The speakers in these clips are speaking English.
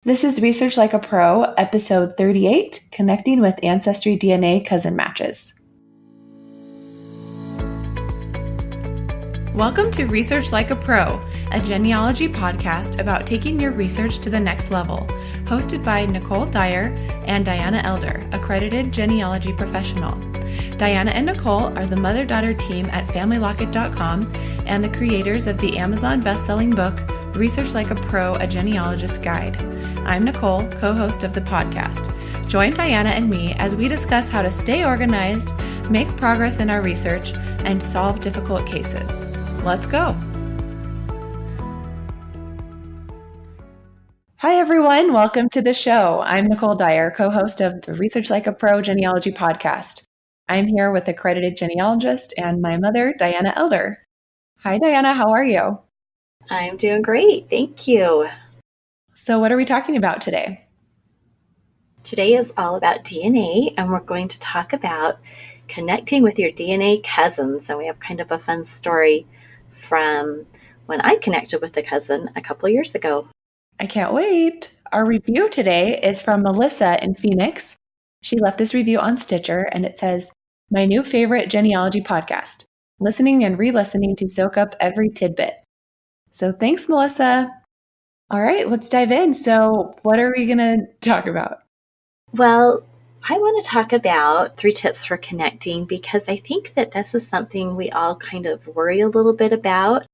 This is Research Like a Pro, episode 38, Connecting with Ancestry DNA Cousin Matches. Welcome to Research Like a Pro, a genealogy podcast about taking your research to the next level, hosted by Nicole Dyer and Diana Elder, accredited genealogy professional. Diana and Nicole are the mother-daughter team at FamilyLocket.com and the creators of the Amazon best-selling book, Research Like a Pro, A Genealogist's Guide. I'm Nicole, co-host of the podcast. Join Diana and me as we discuss how to stay organized, make progress in our research, and solve difficult cases. Let's go. Hi, everyone. Welcome to the show. I'm Nicole Dyer, co-host of the Research Like a Pro genealogy podcast. I'm here with accredited genealogist and my mother, Diana Elder. Hi, Diana. How are you? I'm doing great. Thank you. So what are we talking about today? Today is all about DNA, and we're going to talk about connecting with your DNA cousins. And we have kind of a fun story from when I connected with a cousin a couple of years ago. I can't wait. Our review today is from Melissa in Phoenix. She left this review on Stitcher, and it says, "My new favorite genealogy podcast, listening and re-listening to soak up every tidbit." So thanks, Melissa. All right, let's dive in. So what are we going to talk about? Well, I want to talk about 3 tips for connecting because I think that this is something we all kind of worry a little bit about.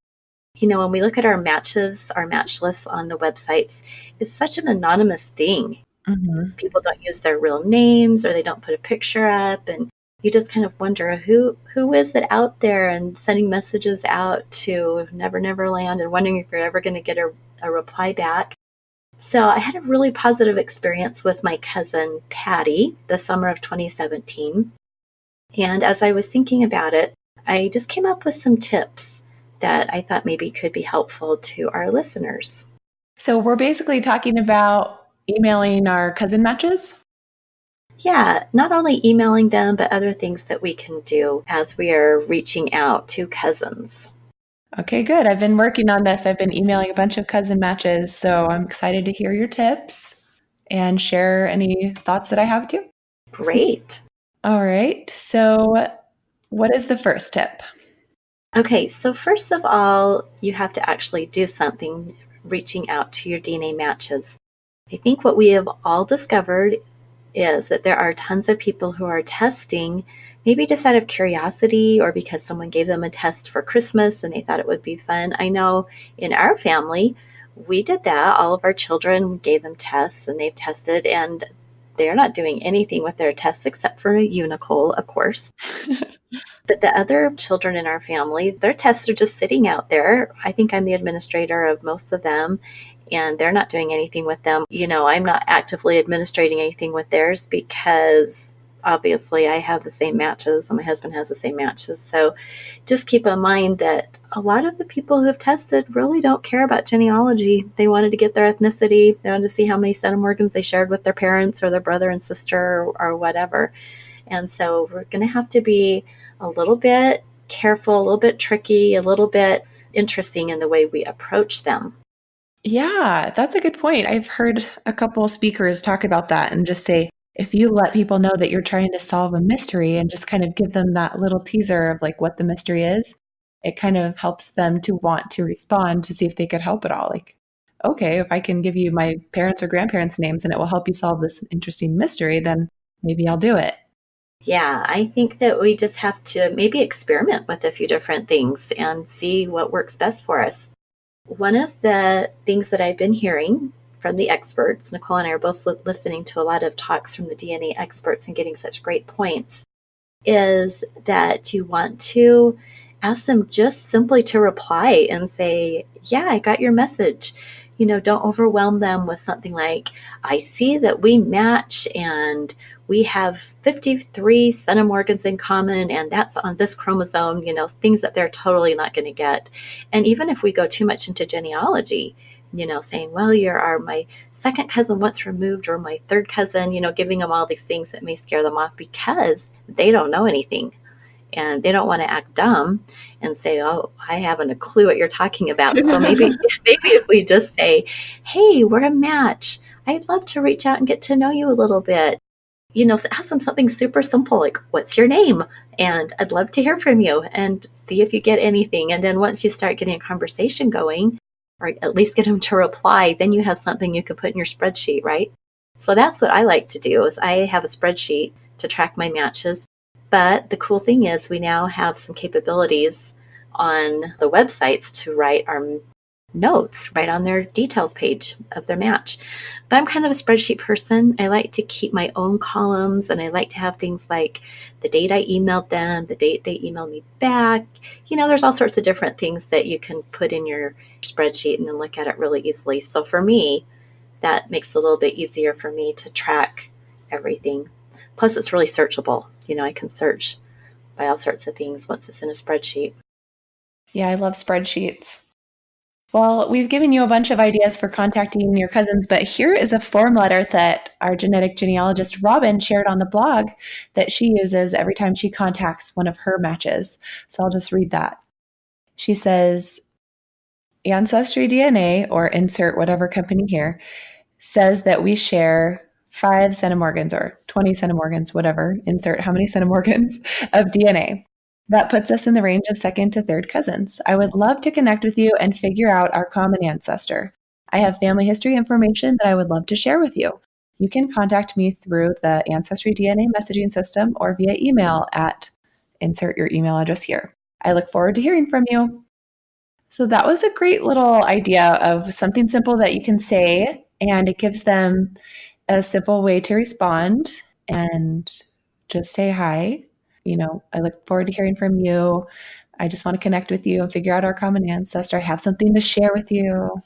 You know, when we look at our matches, our match lists on the websites, it's such an anonymous thing. Mm-hmm. People don't use their real names or they don't put a picture up, and you just kind of wonder who is it out there and sending messages out to Never Never Land and wondering if you're ever going to get a reply back. So I had a really positive experience with my cousin Patty the summer of 2017. And as I was thinking about it, I just came up with some tips that I thought maybe could be helpful to our listeners. So we're basically talking about emailing our cousin matches? Yeah, not only emailing them, but other things that we can do as we are reaching out to cousins. Okay, good. I've been working on this. I've been emailing a bunch of cousin matches, so I'm excited to hear your tips and share any thoughts that I have too. Great. All right. So what is the first tip? Okay, so first of all, you have to actually do something reaching out to your DNA matches. I think what we have all discovered is that there are tons of people who are testing, maybe just out of curiosity or because someone gave them a test for Christmas and they thought it would be fun. I know in our family, we did that. All of our children gave them tests and they've tested, and they're not doing anything with their tests except for you, Nicole, of course. But the other children in our family, their tests are just sitting out there. I think I'm the administrator of most of them, and they're not doing anything with them. You know, I'm not actively administrating anything with theirs because obviously I have the same matches and my husband has the same matches. So just keep in mind that a lot of the people who have tested really don't care about genealogy. They wanted to get their ethnicity. They wanted to see how many centimorgans they shared with their parents or their brother and sister or whatever. And so we're going to have to be a little bit careful, a little bit tricky, a little bit interesting in the way we approach them. Yeah, that's a good point. I've heard a couple of speakers talk about that and just say, if you let people know that you're trying to solve a mystery and just kind of give them that little teaser of like what the mystery is, it kind of helps them to want to respond to see if they could help at all. Like, okay, if I can give you my parents' or grandparents' names and it will help you solve this interesting mystery, then maybe I'll do it. Yeah, I think that we just have to maybe experiment with a few different things and see what works best for us. One of the things that I've been hearing from the experts, Nicole and I are both listening to a lot of talks from the DNA experts and getting such great points, is that you want to ask them just simply to reply and say, yeah, I got your message. You know, don't overwhelm them with something like, I see that we match and we have 53 centimorgans in common, and that's on this chromosome, you know, things that they're totally not going to get. And even if we go too much into genealogy, you know, saying, well, you're my second cousin once removed or my third cousin, you know, giving them all these things that may scare them off because they don't know anything. And they don't want to act dumb and say, oh, I haven't a clue what you're talking about. So maybe if we just say, hey, we're a match. I'd love to reach out and get to know you a little bit. Ask them something super simple like, what's your name? And I'd love to hear from you and see if you get anything. And then once you start getting a conversation going, or at least get them to reply, then you have something you can put in your spreadsheet, right? So that's what I like to do is I have a spreadsheet to track my matches. But the cool thing is we now have some capabilities on the websites to write our notes right on their details page of their match. But I'm kind of a spreadsheet person. I like to keep my own columns, and I like to have things like the date I emailed them, the date they emailed me back. There's all sorts of different things that you can put in your spreadsheet and then look at it really easily. So for me, that makes it a little bit easier for me to track everything. Plus, it's really searchable. I can search by all sorts of things once it's in a spreadsheet. Yeah, I love spreadsheets. Well, we've given you a bunch of ideas for contacting your cousins, but here is a form letter that our genetic genealogist Robin shared on the blog that she uses every time she contacts one of her matches. So I'll just read that. She says, Ancestry DNA, or insert whatever company here, says that we share 5 centimorgans or 20 centimorgans, whatever, insert how many centimorgans of DNA. That puts us in the range of second to third cousins. I would love to connect with you and figure out our common ancestor. I have family history information that I would love to share with you. You can contact me through the Ancestry DNA messaging system or via email at insert your email address here. I look forward to hearing from you. So that was a great little idea of something simple that you can say, and it gives them a simple way to respond and just say hi. I look forward to hearing from you. I just want to connect with you and figure out our common ancestor. I have something to share with you.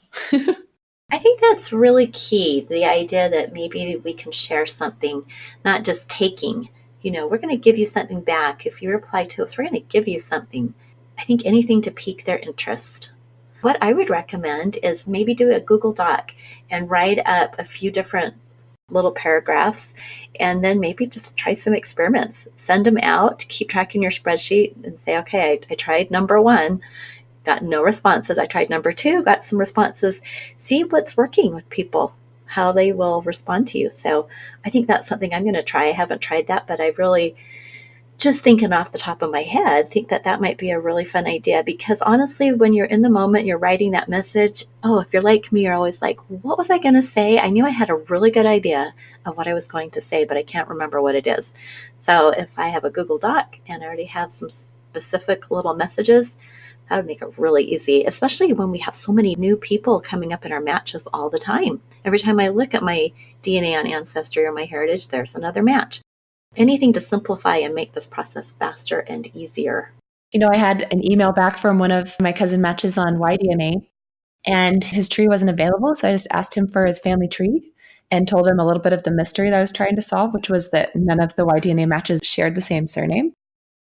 I think that's really key. The idea that maybe we can share something, not just taking. We're going to give you something back. If you reply to us, we're going to give you something. I think anything to pique their interest. What I would recommend is maybe do a Google Doc and write up a few different little paragraphs, and then maybe just try some experiments. Send them out, keep tracking your spreadsheet, and say, okay, I tried number 1, got no responses. I tried number 2, got some responses. See what's working with people, how they will respond to you. So I think that's something I'm going to try. I haven't tried that, but I really, just thinking off the top of my head, think that might be a really fun idea, because honestly, when you're in the moment, you're writing that message. If you're like me, you're always like, what was I going to say? I knew I had a really good idea of what I was going to say, but I can't remember what it is. So if I have a Google Doc and I already have some specific little messages, that would make it really easy, especially when we have so many new people coming up in our matches all the time. Every time I look at my DNA on Ancestry or my heritage, there's another match. Anything to simplify and make this process faster and easier. I had an email back from one of my cousin matches on Y-DNA, and his tree wasn't available. So I just asked him for his family tree and told him a little bit of the mystery that I was trying to solve, which was that none of the Y-DNA matches shared the same surname.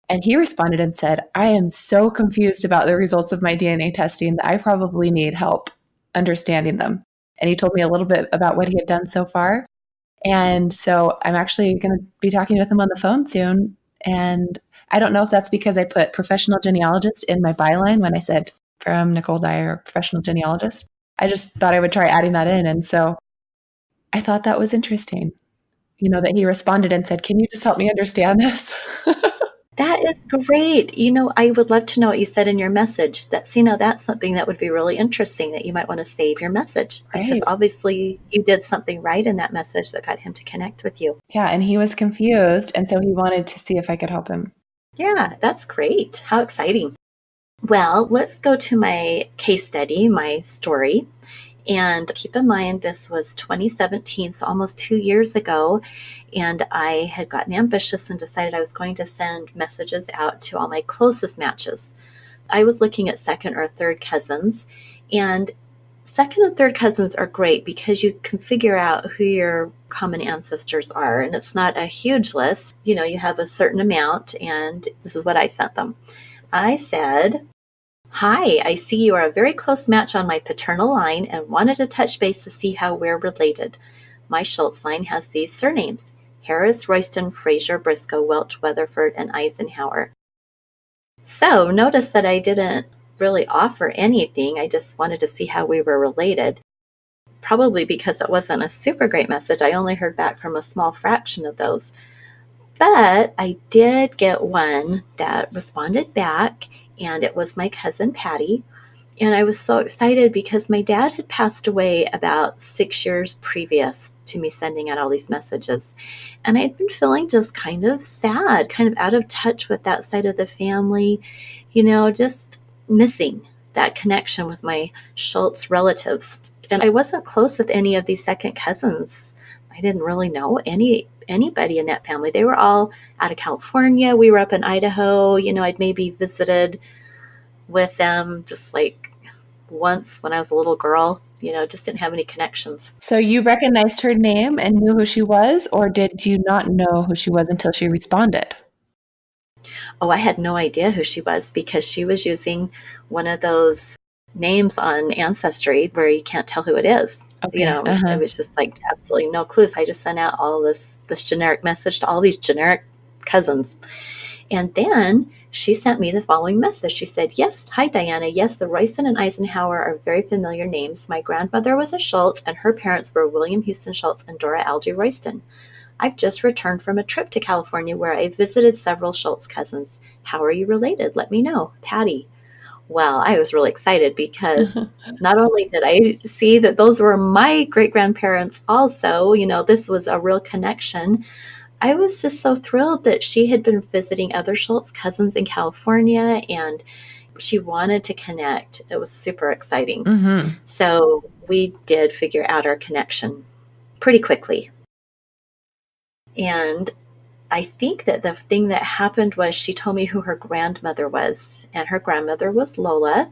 And he responded and said, I am so confused about the results of my DNA testing that I probably need help understanding them. And he told me a little bit about what he had done so far. And so I'm actually going to be talking with him on the phone soon. And I don't know if that's because I put professional genealogist in my byline when I said from Nicole Dyer, professional genealogist. I just thought I would try adding that in. And so I thought that was interesting, that he responded and said, can you just help me understand this? That is great. I would love to know what you said in your message. That's something that would be really interesting, that you might want to save your message, because Right. Obviously you did something right in that message that got him to connect with you. Yeah. And he was confused. And so he wanted to see if I could help him. Yeah, that's great. How exciting. Well, let's go to my case study, my story. And keep in mind, this was 2017, so almost 2 years ago. And I had gotten ambitious and decided I was going to send messages out to all my closest matches. I was looking at second or third cousins. And second and third cousins are great because you can figure out who your common ancestors are. And it's not a huge list. You have a certain amount, and this is what I sent them. I said, hi, I see you are a very close match on my paternal line and wanted to touch base to see how we're related. My Schultz line has these surnames: Harris, Royston, Fraser, Briscoe, Welch, Weatherford, and Eisenhower. So notice that I didn't really offer anything. I just wanted to see how we were related. probably because it wasn't a super great message, I only heard back from a small fraction of those. But I did get one that responded back, and it was my cousin Patty. And I was so excited because my dad had passed away about 6 years previous to me sending out all these messages. And I'd been feeling just kind of sad, kind of out of touch with that side of the family, just missing that connection with my Schultz relatives. And I wasn't close with any of these second cousins. I didn't really know anybody in that family. They were all out of California. We were up in Idaho. I'd maybe visited with them just like once when I was a little girl, just didn't have any connections. So you recognized her name and knew who she was, or did you not know who she was until she responded? Oh, I had no idea who she was because she was using one of those names on Ancestry where you can't tell who it is. Okay. It was just like absolutely no clues. I just sent out all this generic message to all these generic cousins. And then she sent me the following message. She said, "Yes, hi, Diana. Yes, the Royston and Eisenhower are very familiar names. My grandmother was a Schultz, and her parents were William Houston Schultz and Dora Algie Royston. I've just returned from a trip to California where I visited several Schultz cousins. How are you related? Let me know. Patty." Well, I was really excited because not only did I see that those were my great-grandparents also, this was a real connection. I was just so thrilled that she had been visiting other Schultz cousins in California and she wanted to connect. It was super exciting. Mm-hmm. So we did figure out our connection pretty quickly. And I think that the thing that happened was she told me who her grandmother was, and her grandmother was Lola.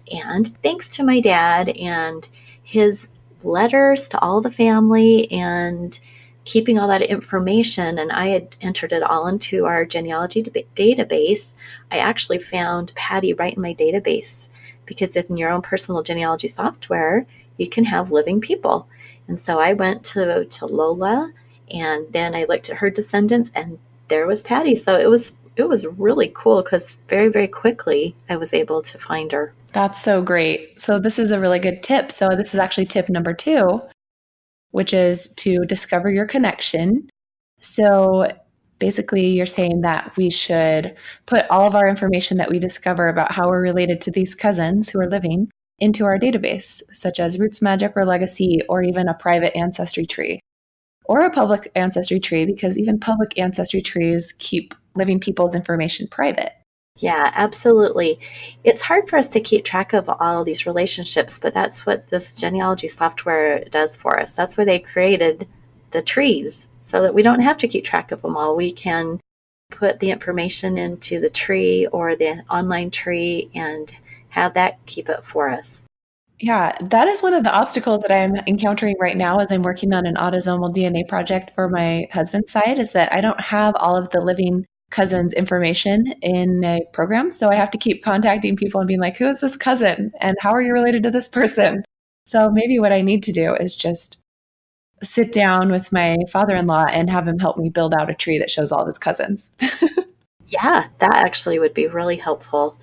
And thanks to my dad and his letters to all the family and keeping all that information, and I had entered it all into our genealogy database, I actually found Patty right in my database, because in your own personal genealogy software, you can have living people. And so I went to Lola, and then I looked at her descendants, and there was Patty. So it was really cool because very, very quickly I was able to find her. That's so great. So this is a really good tip. So this is actually tip number 2, which is to discover your connection. So basically you're saying that we should put all of our information that we discover about how we're related to these cousins who are living into our database, such as Roots Magic or Legacy, or even a private ancestry tree. Or a public ancestry tree, because even public ancestry trees keep living people's information private. Yeah, absolutely. It's hard for us to keep track of all of these relationships, but that's what this genealogy software does for us. That's why they created the trees, so that we don't have to keep track of them all. We can put the information into the tree or the online tree and have that keep it for us. Yeah, that is one of the obstacles that I'm encountering right now as I'm working on an autosomal DNA project for my husband's side, is that I don't have all of the living cousins information in a program. So I have to keep contacting people and being like, who is this cousin? And how are you related to this person? So maybe what I need to do is just sit down with my father-in-law and have him help me build out a tree that shows all of his cousins. Yeah, that actually would be really helpful.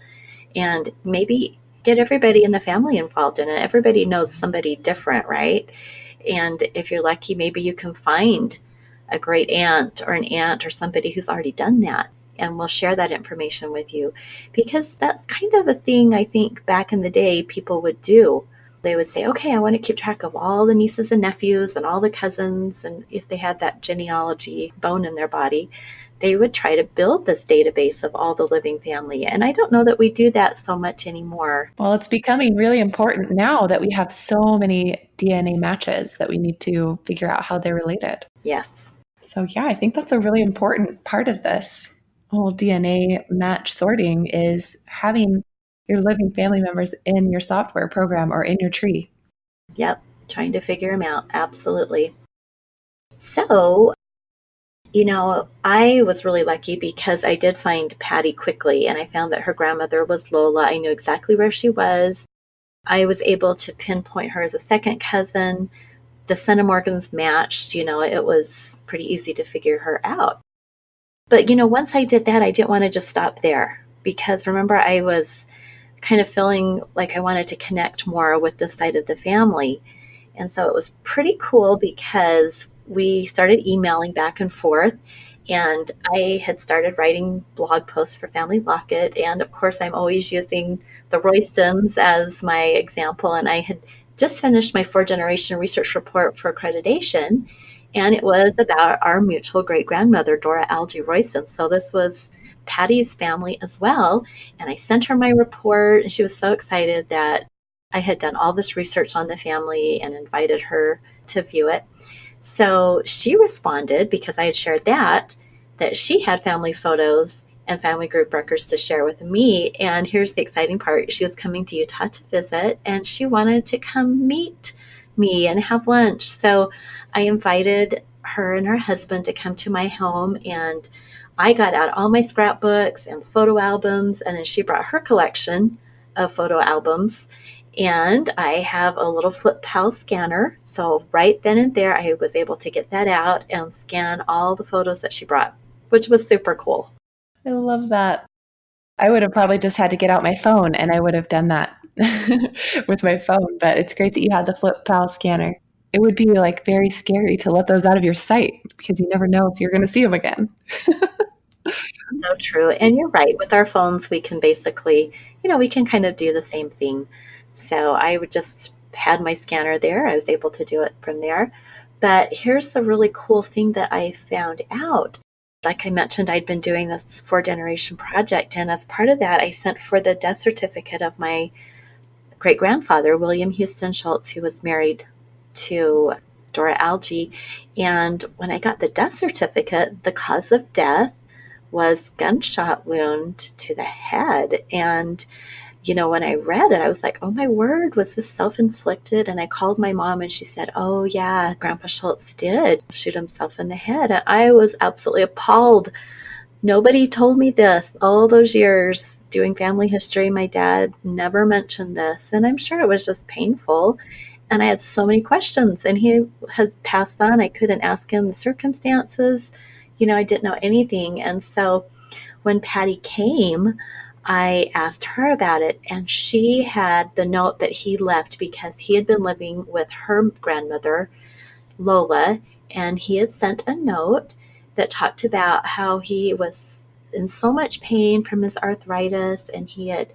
And maybe get everybody in the family involved in it. Everybody knows somebody different, right? And if you're lucky, maybe you can find a great aunt or somebody who's already done that, and will share that information with you. Because that's kind of a thing I think back in the day people would do. They would say, okay, I want to keep track of all the nieces and nephews and all the cousins. And if they had that genealogy bone in their body, they would try to build this database of all the living family. And I don't know that we do that so much anymore. Well, it's becoming really important now that we have so many DNA matches that we need to figure out how they're related. Yes. So yeah, I think that's a really important part of this whole DNA match sorting, is having your living family members in your software program or in your tree. Yep. Trying to figure them out. Absolutely. So, I was really lucky because I did find Patty quickly, and I found that her grandmother was Lola. I knew exactly where she was. I was able to pinpoint her as a second cousin. The centimorgans matched, it was pretty easy to figure her out. But, once I did that, I didn't want to just stop there, because remember, I was kind of feeling like I wanted to connect more with this side of the family. And so it was pretty cool because we started emailing back and forth. And I had started writing blog posts for Family Locket. And of course, I'm always using the Roystons as my example. And I had just finished my 4-generation research report for accreditation. And it was about our mutual great grandmother, Dora Algie Royston. So this was Patty's family as well. And I sent her my report, and she was so excited that I had done all this research on the family and invited her to view it. So she responded, because I had shared that she had family photos and family group records to share with me. And here's the exciting part. She was coming to Utah to visit, and she wanted to come meet me and have lunch. So I invited her and her husband to come to my home, and I got out all my scrapbooks and photo albums, and then she brought her collection of photo albums. And I have a little flip pal scanner. So right then and there, I was able to get that out and scan all the photos that she brought, which was super cool. I love that. I would have probably just had to get out my phone, and I would have done that with my phone. But it's great that you had the flip pal scanner. It would be like very scary to let those out of your sight because you never know if you're going to see them again. So true. And you're right. With our phones, we can basically, we can kind of do the same thing. So I would just had my scanner there. I was able to do it from there. But here's the really cool thing that I found out. Like I mentioned, I'd been doing this 4-generation project. And as part of that, I sent for the death certificate of my great-grandfather, William Houston Schultz, who was married to Dora Algie. And when I got the death certificate, the cause of death was gunshot wound to the head. And when I read it, I was like, oh my word, was this self-inflicted? And I called my mom, and she said, oh yeah, Grandpa Schultz did shoot himself in the head. And I was absolutely appalled. Nobody told me this. All those years doing family history, my dad never mentioned this. And I'm sure it was just painful. And I had so many questions, and he has passed on. I couldn't ask him the circumstances. I didn't know anything. And so when Patty came, I asked her about it, and she had the note that he left because he had been living with her grandmother, Lola, and he had sent a note that talked about how he was in so much pain from his arthritis, and he had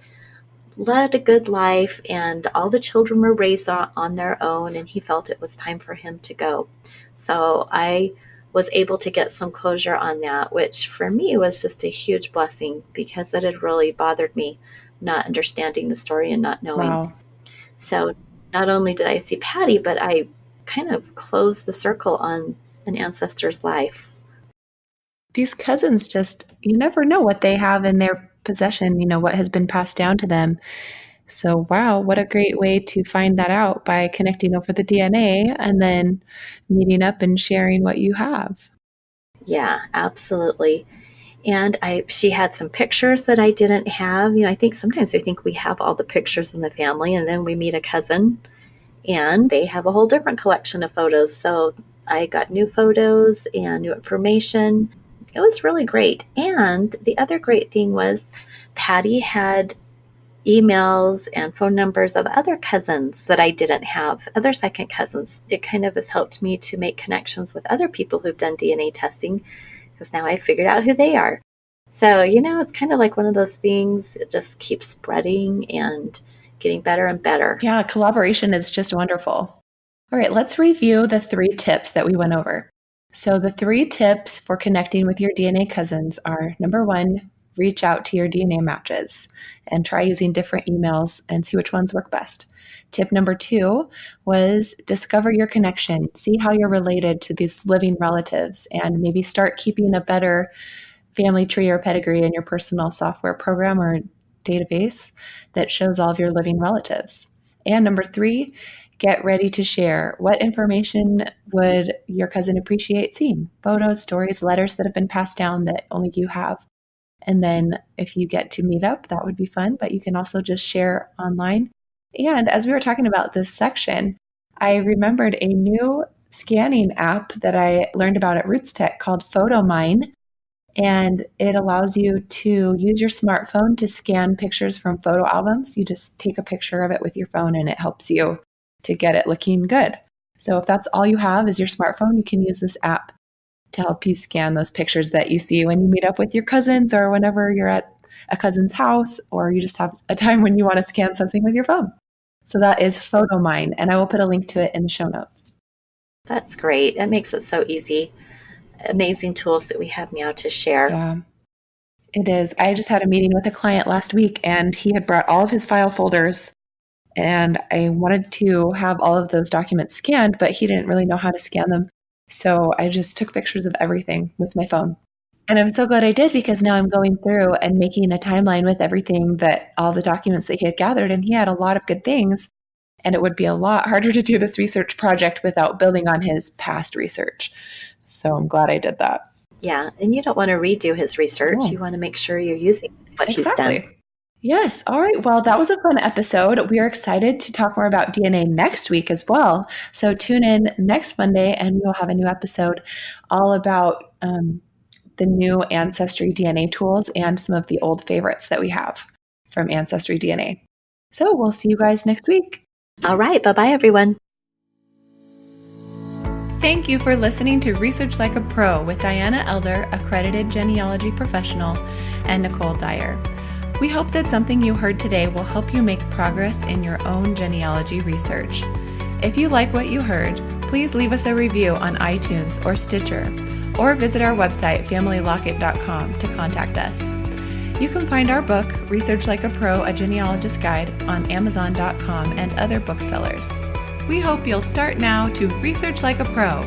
led a good life, and all the children were raised on their own, and he felt it was time for him to go. So I was able to get some closure on that, which for me was just a huge blessing because it had really bothered me not understanding the story and not knowing. Wow. So not only did I see Patty, but I kind of closed the circle on an ancestor's life. These cousins you never know what they have in their possession, what has been passed down to them. So, wow, what a great way to find that out by connecting over the DNA and then meeting up and sharing what you have. Yeah, absolutely. And she had some pictures that I didn't have. I think sometimes I think we have all the pictures in the family, and then we meet a cousin and they have a whole different collection of photos. So I got new photos and new information. It was really great. And the other great thing was Patty had emails and phone numbers of other cousins that I didn't have, other second cousins. It kind of has helped me to make connections with other people who've done DNA testing because now I figured out who they are. So, it's kind of like one of those things, it just keeps spreading and getting better and better. Yeah, collaboration is just wonderful. All right, let's review the 3 tips that we went over. So the 3 tips for connecting with your DNA cousins are, number 1, reach out to your DNA matches and try using different emails and see which ones work best. Tip number 2 was discover your connection. See how you're related to these living relatives and maybe start keeping a better family tree or pedigree in your personal software program or database that shows all of your living relatives. And number 3, get ready to share. What information would your cousin appreciate seeing? Photos, stories, letters that have been passed down that only you have. And then if you get to meet up, that would be fun, but you can also just share online. And as we were talking about this section, I remembered a new scanning app that I learned about at Roots Tech called Photomyne. And it allows you to use your smartphone to scan pictures from photo albums. You just take a picture of it with your phone and it helps you to get it looking good. So if that's all you have is your smartphone, you can use this app to help you scan those pictures that you see when you meet up with your cousins or whenever you're at a cousin's house, or you just have a time when you want to scan something with your phone. So that is Photomyne, and I will put a link to it in the show notes. That's great. It makes it so easy. Amazing tools that we have now to share. Yeah, it is. I just had a meeting with a client last week, and he had brought all of his file folders, and I wanted to have all of those documents scanned, but he didn't really know how to scan them. So I just took pictures of everything with my phone. And I'm so glad I did, because now I'm going through and making a timeline with everything that all the documents that he had gathered. And he had a lot of good things. And it would be a lot harder to do this research project without building on his past research. So I'm glad I did that. Yeah. And you don't want to redo his research. Oh. You want to make sure you're using what he's done. Yes. All right. Well, that was a fun episode. We are excited to talk more about DNA next week as well. So tune in next Monday and we'll have a new episode all about the new Ancestry DNA tools and some of the old favorites that we have from Ancestry DNA. So we'll see you guys next week. All right. Bye-bye, everyone. Thank you for listening to Research Like a Pro with Diana Elder, accredited genealogy professional, and Nicole Dyer. We hope that something you heard today will help you make progress in your own genealogy research. If you like what you heard, please leave us a review on iTunes or Stitcher, or visit our website, familylocket.com, to contact us. You can find our book, Research Like a Pro, A Genealogist Guide, on Amazon.com and other booksellers. We hope you'll start now to research like a pro.